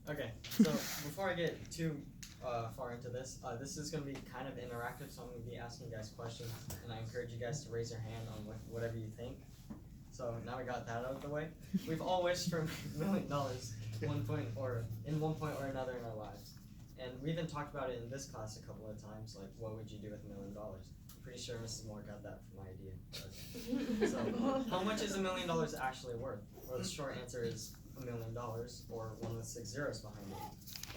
Okay, so before I get too far into this, this is going to be kind of interactive, so I'm going to be asking you guys questions, and I encourage you guys to raise your hand on whatever you think. So now we got that out of the way. We've all wished for $1 million one point or another in our lives. And we even talked about it in this class a couple of times, like what would you do with $1 million? I'm pretty sure Mrs. Moore got that from my idea. So how much is $1 million actually worth? Well, the short answer is $1 million, or one with 6 zeros behind it.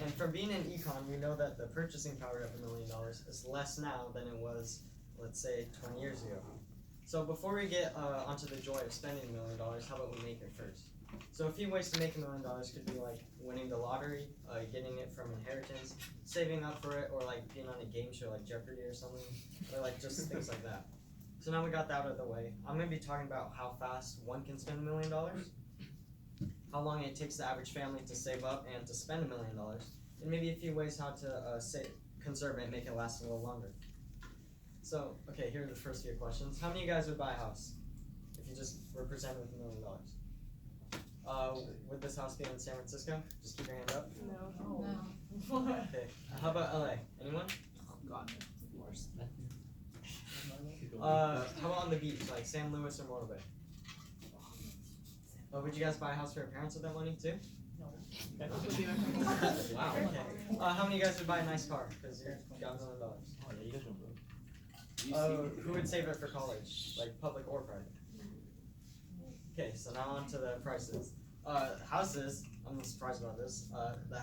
And from being in econ, we know that the purchasing power of $1 million is less now than it was, let's say, 20 years ago. So before we get onto the joy of spending $1 million, how about we make it first? So a few ways to make $1 million could be like winning the lottery, getting it from inheritance, saving up for it, or like being on a game show like Jeopardy or something, or like just things like that. So now we got that out of the way. I'm going to be talking about how fast one can spend $1 million, how long it takes the average family to save up and to spend $1 million, and maybe a few ways how to conserve it and make it last a little longer. So, okay, here are the first few questions. How many of you guys would buy a house if you just were presented with $1 million? Would this house be in San Francisco? Just keep your hand up. No. Okay. How about LA? Anyone? Oh God, the worst. How about on the beach, like San Luis or Morro Bay? Would you guys buy a house for your parents with that money too? No. Wow. Okay. How many of you guys would buy a nice car because you got $1 million? Who would save it for college, like public or private? Okay, so now on to the prices. Houses, I'm surprised about this. The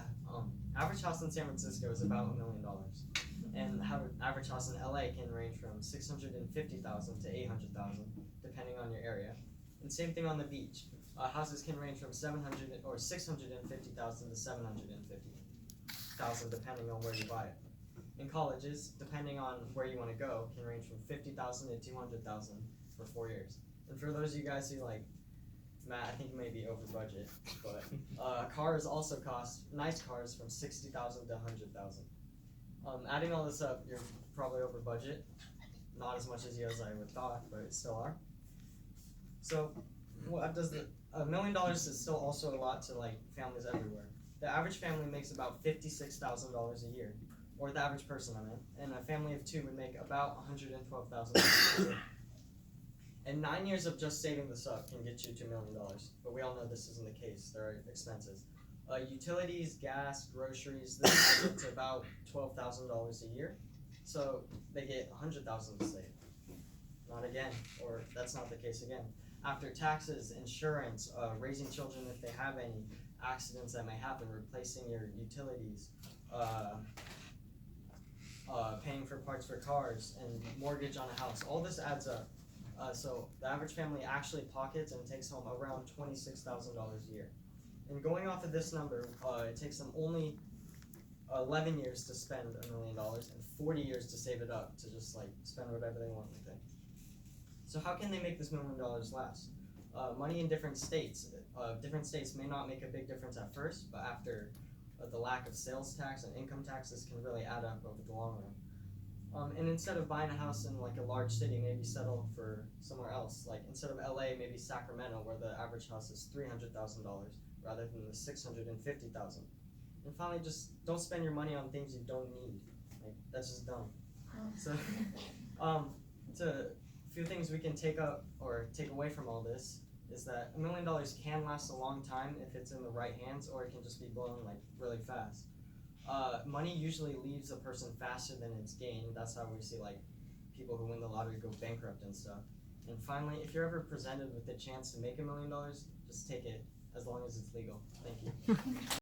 average house in San Francisco is about $1 million, and the average house in LA can range from $650,000 to $800,000, depending on your area. And same thing on the beach. Houses can range from $650,000 to $750,000, depending on where you buy it. In colleges, depending on where you want to go, can range from $50,000 to $200,000 for 4 years. And for those of you guys who like Matt, I think you may be over budget, but cars also cost, nice cars, from $60,000 to $100,000. Adding all this up, you're probably over budget. Not as much as you as I would thought, but it still are. So, what does $1 million is still also a lot to like families everywhere. The average family makes about $56,000 a year, or the average person, I mean, and a family of two would make about $112,000 a year. And 9 years of just saving this up can get you to $1 million, but we all know this isn't the case. There are expenses. Utilities, gas, groceries, this adds up to about $12,000 a year. So they get $100,000 to save. Not again, or that's not the case again. After taxes, insurance, raising children if they have any, accidents that may happen, replacing your utilities, paying for parts for cars, and mortgage on a house, all this adds up. So the average family actually pockets and takes home around $26,000 a year. And going off of this number, it takes them only 11 years to spend $1 million and 40 years to save it up to just like spend whatever they want with it. So how can they make this $1 million last? Money in different states may not make a big difference at first, but after the lack of sales tax and income taxes can really add up over the long run. And instead of buying a house in like a large city, maybe settle for somewhere else. Like instead of LA, maybe Sacramento, where the average house is $300,000 rather than the $650,000. And finally, just don't spend your money on things you don't need. Like that's just dumb. So, a few things we can take up or take away from all this is that $1 million can last a long time if it's in the right hands, or it can just be blown like really fast. Money usually leaves a person faster than it's gained. That's how we see like people who win the lottery go bankrupt and stuff. And finally, if you're ever presented with the chance to make $1 million, just take it as long as it's legal. Thank you.